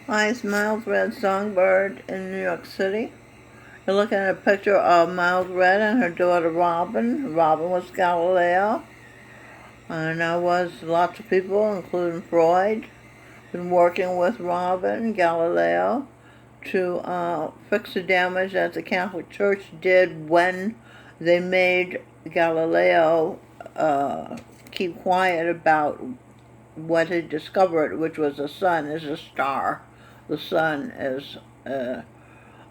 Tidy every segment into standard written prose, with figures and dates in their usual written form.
Hi, it's Miles Red Songbird in New York City. You're looking at a picture of Miles Red and her daughter Robin. Robin was Galileo. And I was lots of people, including Freud, been working with Robin, Galileo, to fix the damage that the Catholic Church did when they made Galileo keep quiet about what he discovered, which was the sun is a star. The sun is the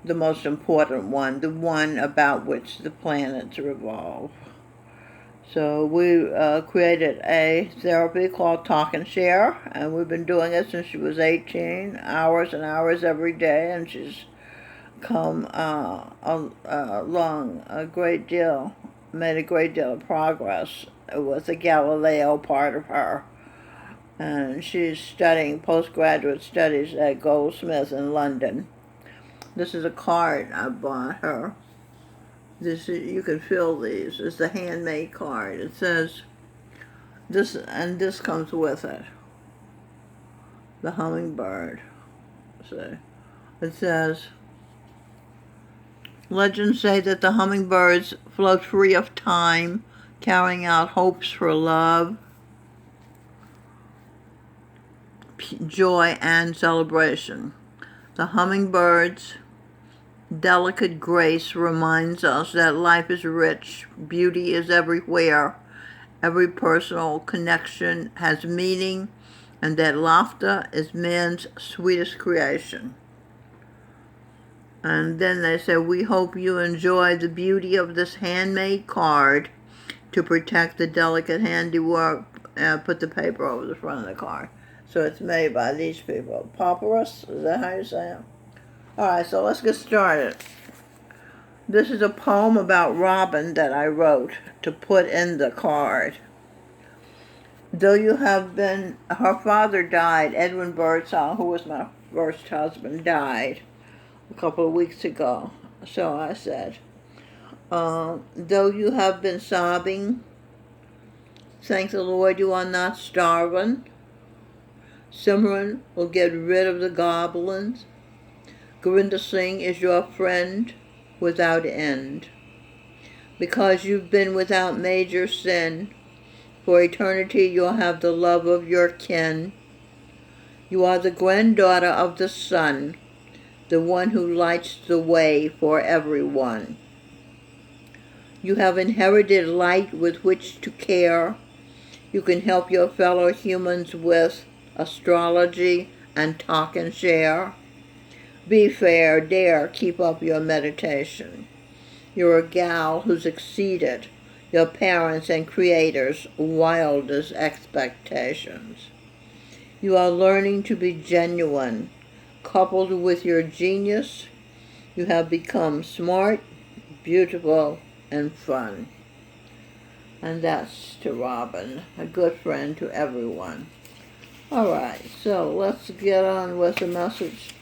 most important one, the one about which the planets revolve. So we created a therapy called Talk and Share, and we've been doing it since she was 18, hours and hours every day, and she's come along a great deal, made a great deal of progress with the Galileo part of her. And she's studying postgraduate studies at Goldsmith in London. This is a card I bought her. You can fill these. It's a handmade card. It says this, and this comes with it. The hummingbird. So it says, legends say that the hummingbirds float free of time, carrying out hopes for love, joy, and celebration. The hummingbird's delicate grace reminds us that life is rich, beauty is everywhere, every personal connection has meaning, and that laughter is man's sweetest creation. And then they say, we hope you enjoy the beauty of this handmade card to protect the delicate handiwork. Put the paper over the front of the card. So it's made by these people. Papyrus, is that how you say it? Alright, so let's get started. This is a poem about Robin that I wrote to put in the card. Though you have been, her father died, Edwin Birdsall, who was my first husband, died a couple of weeks ago. So I said, though you have been sobbing, thank the Lord you are not starving. Simran will get rid of the goblins. Gurinder Singh is your friend without end. Because you've been without major sin, for eternity you'll have the love of your kin. You are the granddaughter of the sun, the one who lights the way for everyone. You have inherited light with which to care. You can help your fellow humans with astrology and talk and share. Be fair, dare keep up your meditation. You're a gal who's exceeded your parents' and creators' wildest expectations. You are learning to be genuine. Coupled with your genius, you have become smart, beautiful, and fun. And that's to Robin, a good friend to everyone. Alright, so let's get on with the message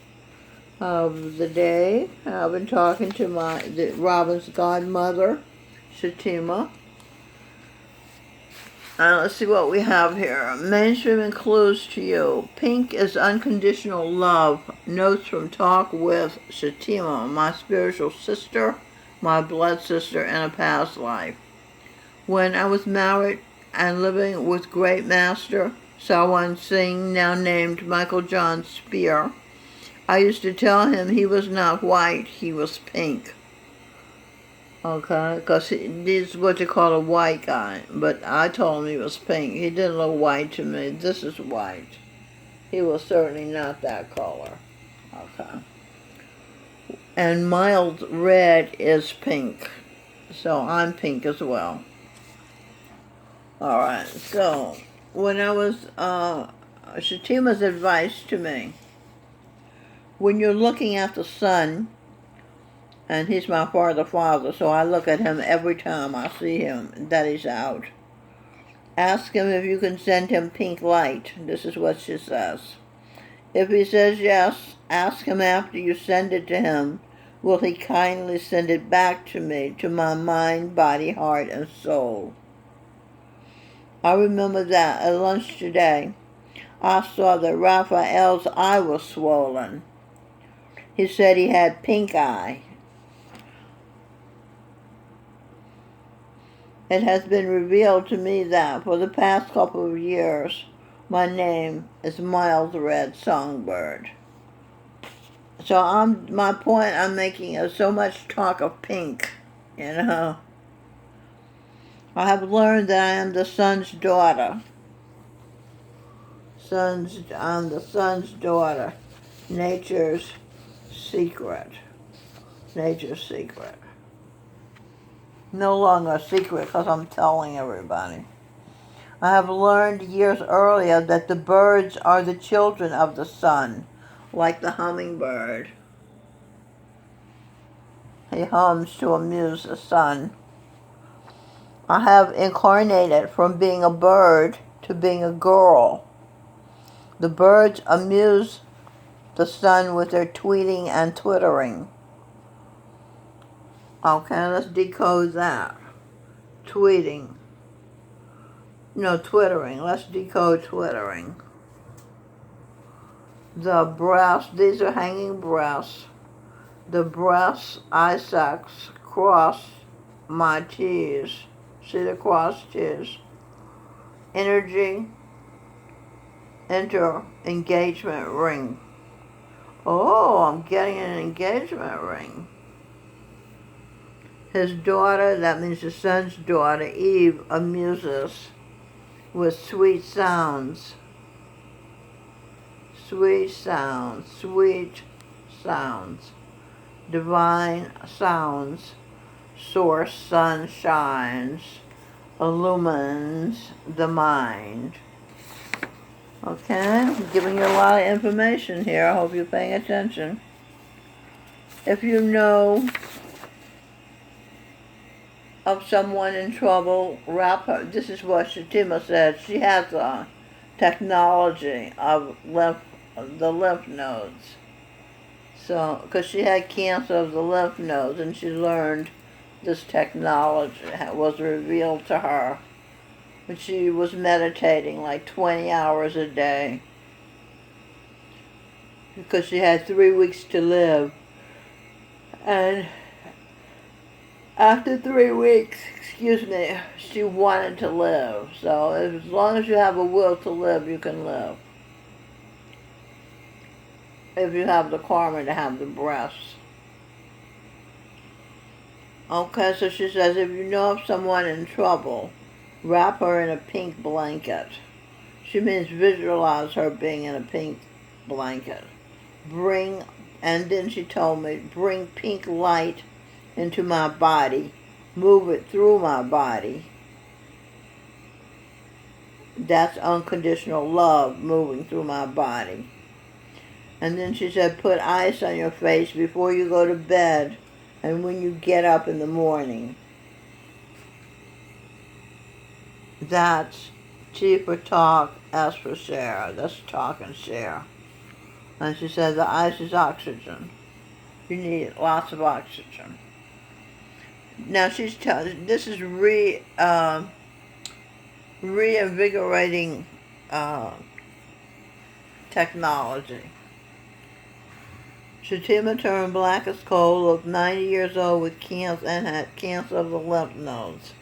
of the day. I've been talking to Robin's godmother, Shatima. Let's see what we have here. Mainstreaming clues to you. Pink is unconditional love. Notes from Talk with Shatima, my spiritual sister, my blood sister in a past life. When I was married and living with great master Sawan Singh, now named Michael John Spear, I used to tell him he was not white, he was pink. Okay, because he's what you call a white guy, but I told him he was pink. He didn't look white to me. This is white. He was certainly not that color. Okay. And mild red is pink, so I'm pink as well. Alright, so when I was, Shatima's advice to me, when you're looking at the sun, and he's my father, so I look at him every time I see him that he's out. Ask him if you can send him pink light. This is what she says. If he says yes, ask him after you send it to him, will he kindly send it back to me, to my mind, body, heart, and soul. I remember that at lunch today. I saw that Raphael's eye was swollen. He said he had pink eye. It has been revealed to me that for the past couple of years, my name is Miles Red Songbird. So my point I'm making is so much talk of pink, you know. I have learned that I am the sun's daughter. I'm the sun's daughter. Nature's secret. Nature's secret. No longer a secret because I'm telling everybody. I have learned years earlier that the birds are the children of the sun, like the hummingbird. He hums to amuse the sun. I have incarnated from being a bird to being a girl. The birds amuse the sun with their tweeting and twittering. Okay, let's decode that. Tweeting. No, twittering. Let's decode twittering. The breasts, these are hanging breasts. The breasts, Isaacs, cross my T's. See the cross T's? Energy, enter, engagement ring. Oh, I'm getting an engagement ring. His daughter, that means the son's daughter, Eve, amuses with sweet sounds. Sweet sounds, sweet sounds. Divine sounds. Source sun shines, illumines the mind. Okay, I'm giving you a lot of information here. I hope you're paying attention. If you know of someone in trouble, wrap her. This is what Shatima said. She has a technology of the lymph nodes. So, because she had cancer of the lymph nodes, and she learned this technology was revealed to her. But she was meditating like 20 hours a day because she had 3 weeks to live. And after 3 weeks, she wanted to live. So as long as you have a will to live, you can live. If you have the karma to have the breaths. Okay, so she says, if you know of someone in trouble, wrap her in a pink blanket. She means visualize her being in a pink blanket. And then she told me, bring pink light into my body. Move it through my body. That's unconditional love moving through my body. And then she said, put ice on your face before you go to bed and when you get up in the morning. That's T for talk, S for share. That's talk and share. And she said the ice is oxygen. You need lots of oxygen. Now she's telling, this is reinvigorating technology. Shatima turned black as coal, looked 90 years old with cancer and had cancer of the lymph nodes.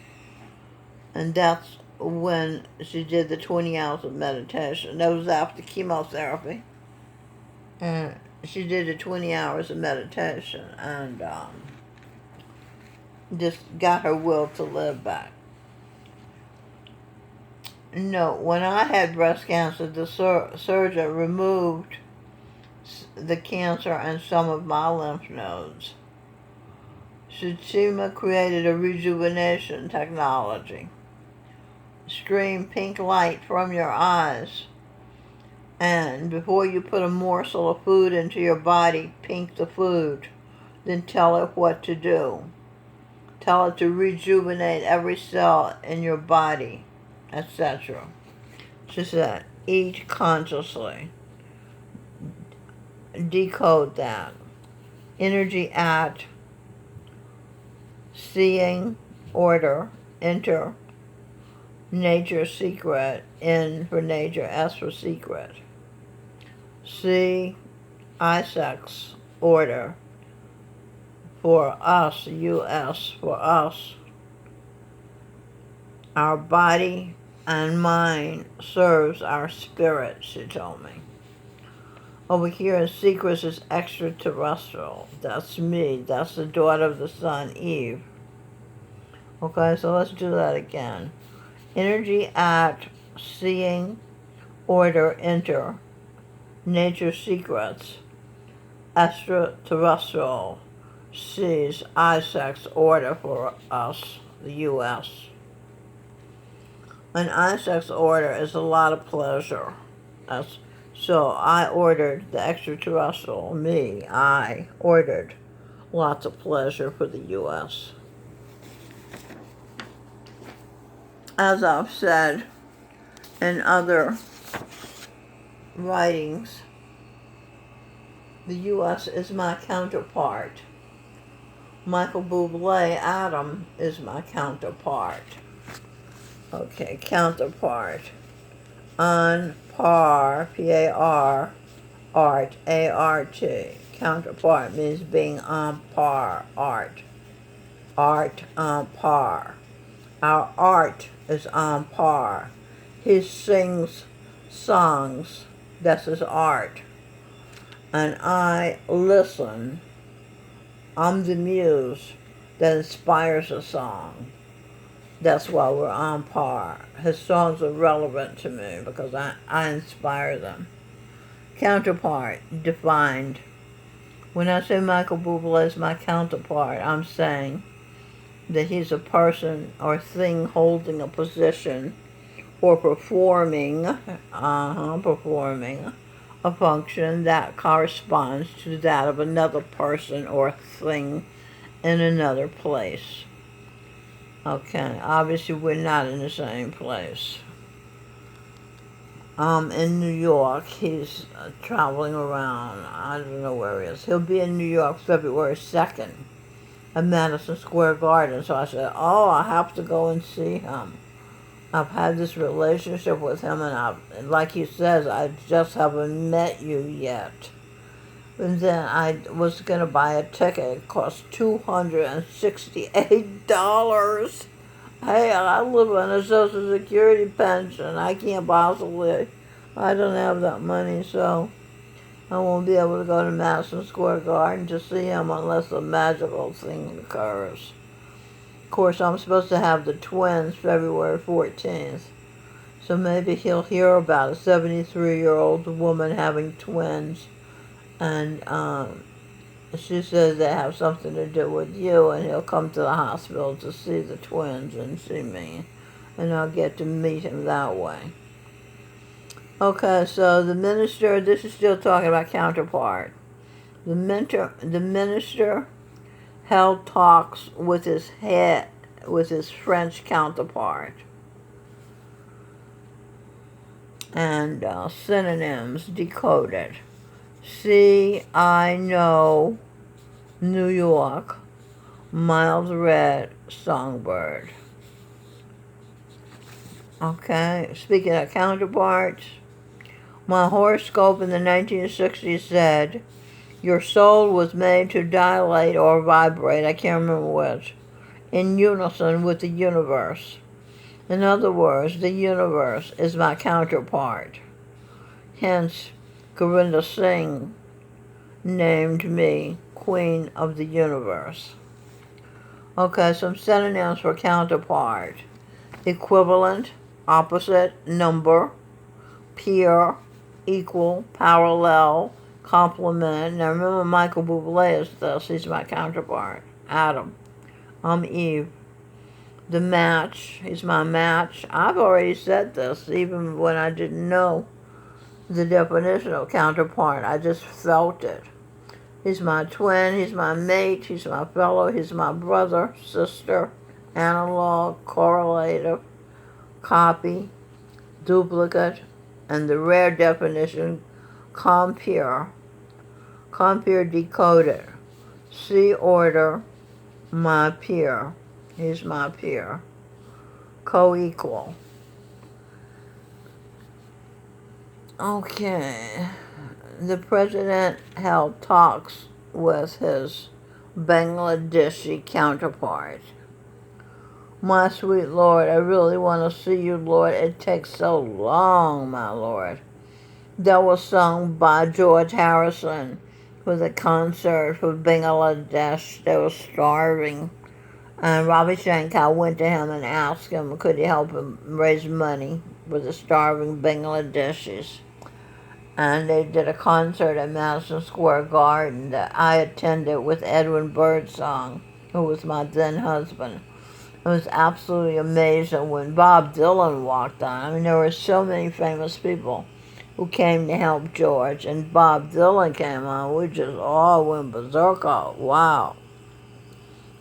And that's when she did the 20 hours of meditation. That was after chemotherapy. And she did the 20 hours of meditation and just got her will to live back. No, when I had breast cancer, the surgeon removed the cancer and some of my lymph nodes. Shatima created a rejuvenation technology. Stream pink light from your eyes. And before you put a morsel of food into your body, pink the food. Then tell it what to do. Tell it to rejuvenate every cell in your body, etc. She said, eat consciously. Decode that. Energy at, seeing, order, enter, nature secret, N for nature, S for secret. C, Isaac's order for us, US for us. Our body and mind serves our spirit, she told me. Over here in secrets is extraterrestrial. That's me. That's the daughter of the sun, Eve. Okay, so let's do that again. Energy at seeing, order, enter. Nature secrets. Extraterrestrial sees Isaac's order for us, the U.S. And Isaac's order is a lot of pleasure. So I ordered the extraterrestrial, I ordered lots of pleasure for the U.S. As I've said in other writings, the U.S. is my counterpart. Michael Bublé, Adam, is my counterpart. Okay, counterpart. On par, P-A-R, art, A-R-T. Counterpart means being on par, art. Art on par. Our art is on par. He sings songs, that's his art. And I listen. I'm the muse that inspires a song. That's why we're on par. His songs are relevant to me because I inspire them. Counterpart, defined. When I say Michael Bublé is my counterpart, I'm saying that he's a person or thing holding a position or performing a function that corresponds to that of another person or thing in another place. Okay, obviously we're not in the same place. In New York, he's traveling around. I don't know where he is. He'll be in New York February 2nd at Madison Square Garden. So I said, oh, I have to go and see him. I've had this relationship with him, and like he says, I just haven't met you yet. And then I was going to buy a ticket. It cost $268. Hey, I live on a Social Security pension. I can't possibly, I don't have that money, so I won't be able to go to Madison Square Garden to see him unless a magical thing occurs. Of course, I'm supposed to have the twins February 14th. So maybe he'll hear about a 73-year-old woman having twins. And she says they have something to do with you, and he'll come to the hospital to see the twins and see me. And I'll get to meet him that way. Okay, so the minister, this is still talking about counterpart. The minister held talks with his French counterpart. And synonyms decoded. See, I know, New York, mild red songbird. Okay, speaking of counterparts, my horoscope in the 1960s said, your soul was made to dilate or vibrate, I can't remember which, in unison with the universe. In other words, the universe is my counterpart. Hence, Govinda Singh named me Queen of the Universe. Okay, some synonyms for counterpart. Equivalent, opposite, number, peer, equal, parallel, complement. Now remember Michael Bublé is this. He's my counterpart. Adam. I'm Eve. The match. He's my match. I've already said this even when I didn't know the definition of counterpart. I just felt it. He's my twin, he's my mate, he's my fellow, he's my brother, sister, analog, correlative, copy, duplicate, and the rare definition, compere. Compere decoded. See order, my peer. He's my peer. Co-equal. Okay. The president held talks with his Bangladeshi counterpart. My sweet Lord, I really want to see you, Lord. It takes so long, my Lord. That was sung by George Harrison with a concert for Bangladesh. They were starving. And Ravi Shankar went to him and asked him, could he help him raise money for the starving Bangladeshis. And they did a concert at Madison Square Garden that I attended with Edwin Birdsong, who was my then husband. It was absolutely amazing when Bob Dylan walked on. I mean, there were so many famous people who came to help George, and Bob Dylan came on. We just all went berserk. Wow.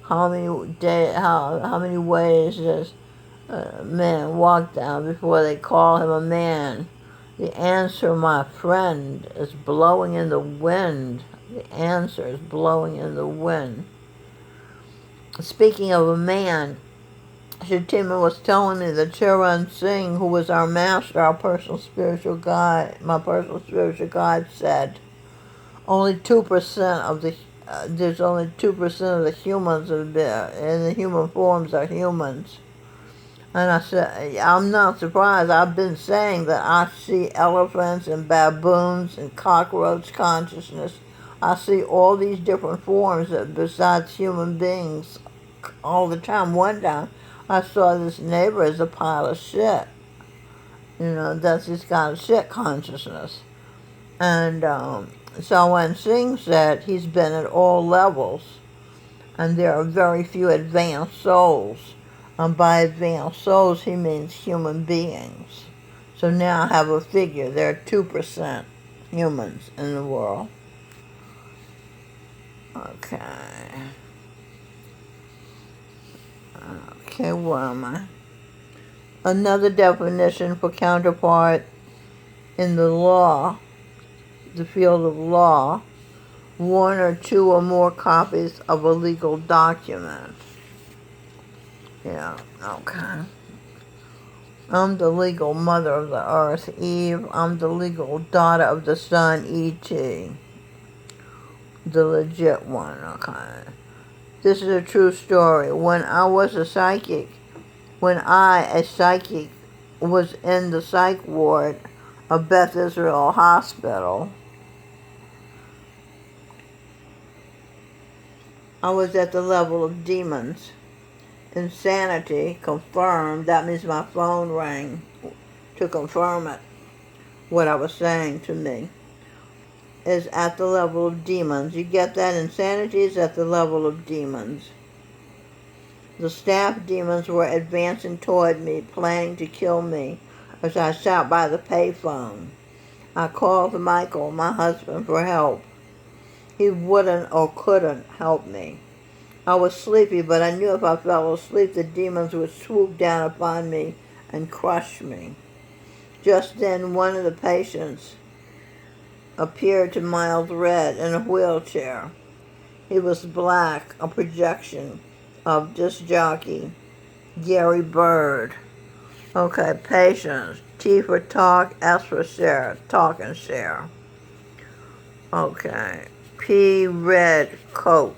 How many ways does a man walk down before they call him a man? The answer, my friend, is blowing in the wind. The answer is blowing in the wind. Speaking of a man, Shatima was telling me that Charan Singh, who was our master, our personal spiritual guide, my personal spiritual guide, said only 2% of the there's only 2% of the humans in the human forms are humans. And I said, I'm not surprised. I've been saying that I see elephants and baboons and cockroach consciousness. I see all these different forms besides human beings all the time. One time I saw this neighbor as a pile of shit. That's his kind of shit consciousness. And so when Singh said he's been at all levels, and there are very few advanced souls. By advanced souls, he means human beings. So now I have a figure. There are 2% humans in the world. Okay. Okay, where am I? Another definition for counterpart in the law, the field of law, one or two or more copies of a legal document. Yeah, okay. I'm the legal mother of the earth, Eve. I'm the legal daughter of the sun, E.T. The legit one, okay. This is a true story. When I, a psychic, was in the psych ward of Beth Israel Hospital, I was at the level of demons. Insanity confirmed, that means my phone rang to confirm it, what I was saying to me, is at the level of demons. You get that? Insanity is at the level of demons. The staff demons were advancing toward me, planning to kill me as I sat by the payphone. I called Michael, my husband, for help. He wouldn't or couldn't help me. I was sleepy, but I knew if I fell asleep, the demons would swoop down upon me and crush me. Just then, one of the patients appeared to Miles Red in a wheelchair. He was black, a projection of disc jockey Gary Bird. Okay, patience. T for talk, S for share. Talk and share. Okay. P, red coat.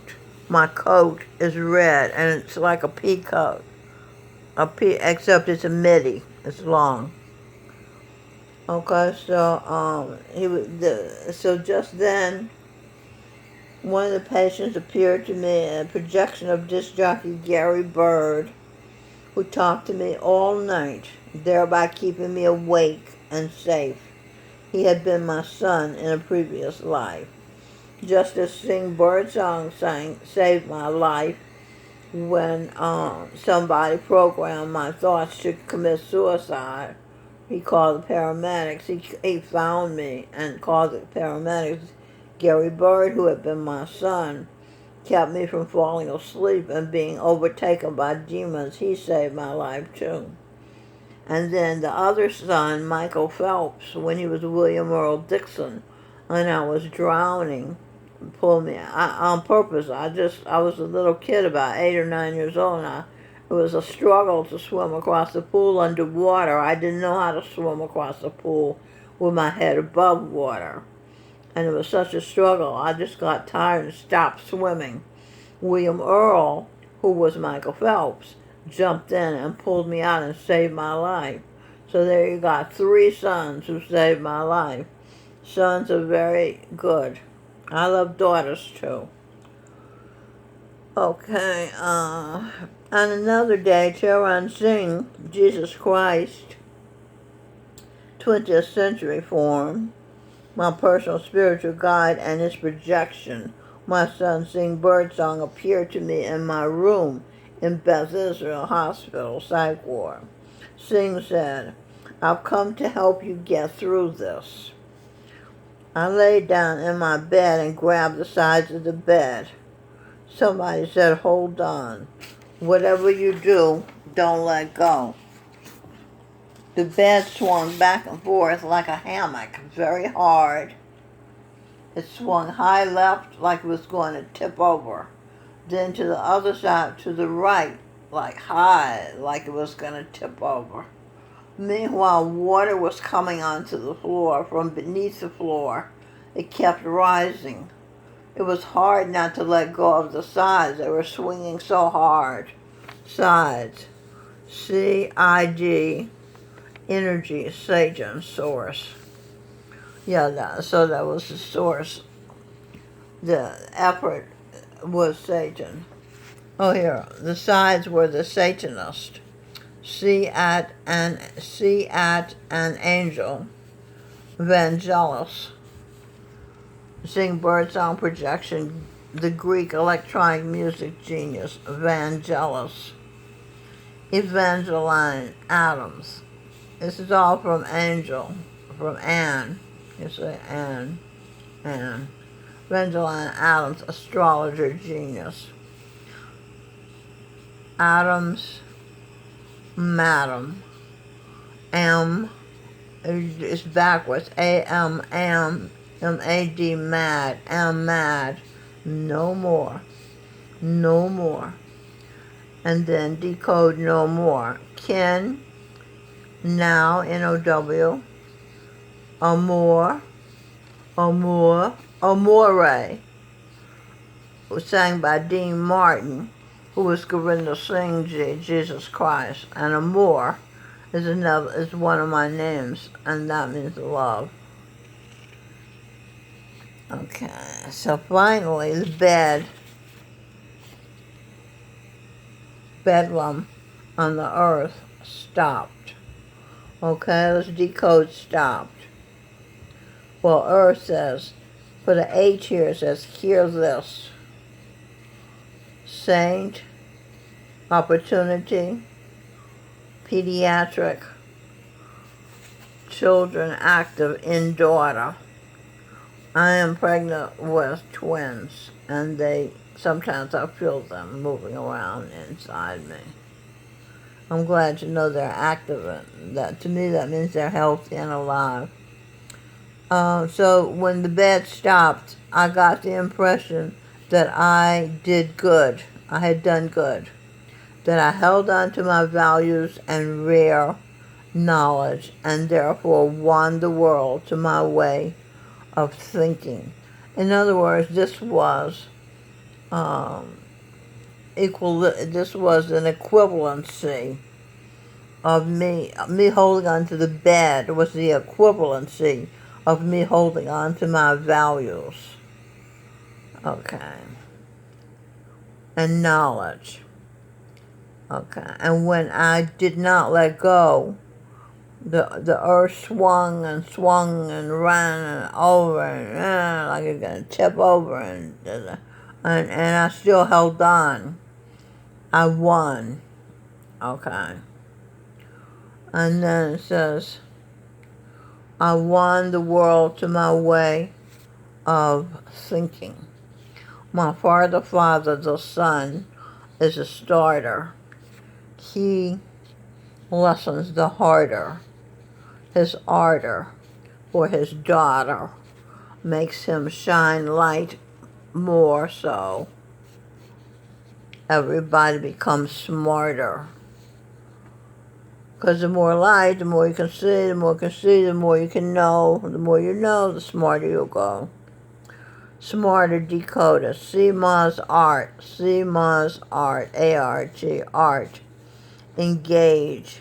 My coat is red, and it's like a pea coat. Except it's a midi. It's long. Okay, so so just then, one of the patients appeared to me in a projection of disc jockey Gary Bird, who talked to me all night, thereby keeping me awake and safe. He had been my son in a previous life. Just as Sing Birdsong saved my life when somebody programmed my thoughts to commit suicide. He called the paramedics. He found me and called the paramedics. Gary Bird, who had been my son, kept me from falling asleep and being overtaken by demons. He saved my life too. And then the other son, Michael Phelps, when he was William Earl Dixon, and I was drowning, pulled me on purpose. I was a little kid, about 8 or 9 years old, and it was a struggle to swim across the pool underwater. I didn't know how to swim across the pool with my head above water. And it was such a struggle, I just got tired and stopped swimming. William Earl, who was Michael Phelps, jumped in and pulled me out and saved my life. So there you got 3 sons who saved my life. Sons are very good. I love daughters too. Okay, on another day, Charan Singh, Jesus Christ, 20th century form, my personal spiritual guide and his projection, my son Singh Birdsong, appeared to me in my room in Beth Israel Hospital, psych ward. Singh said, "I've come to help you get through this." I laid down in my bed and grabbed the sides of the bed. Somebody said, "Hold on. Whatever you do, don't let go." The bed swung back and forth like a hammock, very hard. It swung high left like it was going to tip over. Then to the other side, to the right, like high, like it was going to tip over. Meanwhile, water was coming onto the floor from beneath the floor. It kept rising. It was hard not to let go of the sides. They were swinging so hard. Sides. C-I-D. Energy, Satan, source. Yeah, so that was the source. The effort was Satan. Oh, here. The sides were the Satanist. C at an angel. Vangelis. Sing birdsong projection. The Greek electronic music genius. Vangelis. Evangeline Adams. This is all from Angel. From Anne. You say Anne. Evangeline Adams, astrologer genius. Adams, Madam. M is backwards. A-M-M-M-A-D, mad. M, mad. No more. No more. And then decode no more. Ken, now, N-O-W. Amore. Was sang by Dean Martin, who was Gorinda Singh Ji, Jesus Christ. And Amore is one of my names, and that means love. Okay, so finally the bedlam on the earth stopped. Okay, let's decode stopped. Well, earth says, put an H here, it says, hear this. Saint, opportunity, pediatric, children active in daughter. I am pregnant with twins, and sometimes I feel them moving around inside me. I'm glad to know they're active. To me, that means they're healthy and alive. So when the bed stopped, I got the impression that I did good. I had done good. That I held on to my values and rare knowledge, and therefore won the world to my way of thinking. In other words, this was an equivalency of me holding on to the bed was the equivalency of me holding on to my values. Okay. And knowledge. Okay. And when I did not let go, the earth swung and ran and over and like it's gonna tip over and I still held on. I won. Okay. And then it says, I won the world to my way of thinking. My father, the Son, is a starter. He lessens the harder. His ardor for his daughter makes him shine light more so. Everybody becomes smarter. Because the more light, the more you can see, the more you can see, the more you can know. The more you know, the smarter you'll go. Smarter decoder. CMOS art. CMOS art. A-R-T. Art. Engage.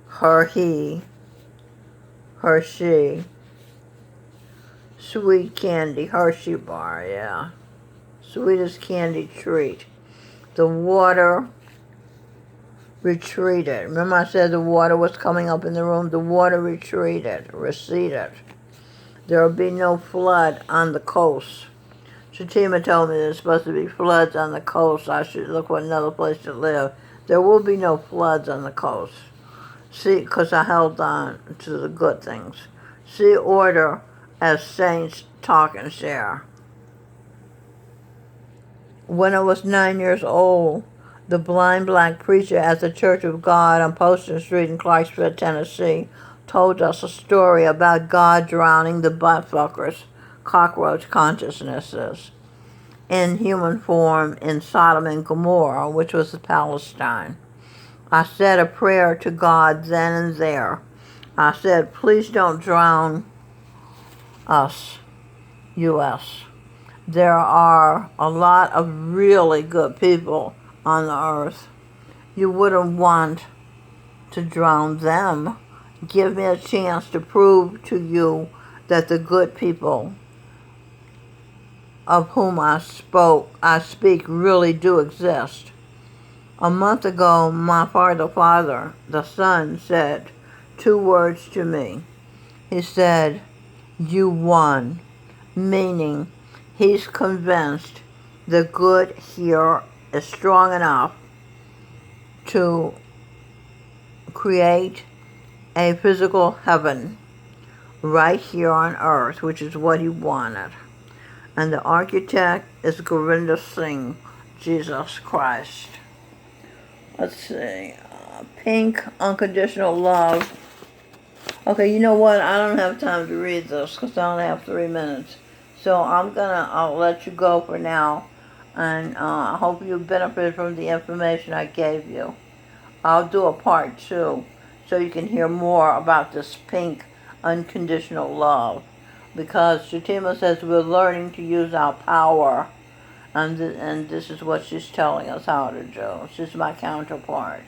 Her, he. Her, she. Sweet candy. Hershey bar, yeah. Sweetest candy treat. The water retreated. Remember I said the water was coming up in the room? The water retreated, receded. There will be no flood on the coast. Shatima told me there's supposed to be floods on the coast. I should look for another place to live. There will be no floods on the coast. See, because I held on to the good things. See order as saints talk and share. When I was 9 years old, the blind black preacher at the Church of God on Poston Street in Clarksville, Tennessee, told us a story about God drowning the buttfuckers, cockroach consciousnesses, in human form in Sodom and Gomorrah, which was Palestine. I said a prayer to God then and there. I said, please don't drown us, U.S. There are a lot of really good people on the earth. You wouldn't want to drown them. Give me a chance to prove to you that the good people of whom I speak really do exist. A month ago, my father, the son, said 2 words to me. He said, you won, meaning he's convinced the good here is strong enough to create a physical heaven right here on earth, which is what he wanted. And the architect is Gurinder Singh, Jesus Christ. Let's see. Pink, Unconditional Love. Okay, you know what? I don't have time to read this because I only have 3 minutes. So I'll let you go for now. And I hope you benefit from the information I gave you. I'll do a part 2 so you can hear more about this pink, unconditional love. Because Shatima says we're learning to use our power. And this is what she's telling us how to do. She's my counterpart.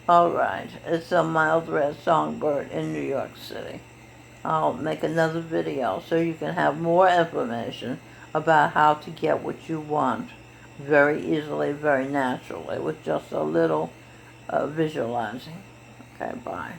All right, it's a mild red songbird in New York City. I'll make another video so you can have more information about how to get what you want very easily, very naturally, with just a little visualizing. Okay, bye.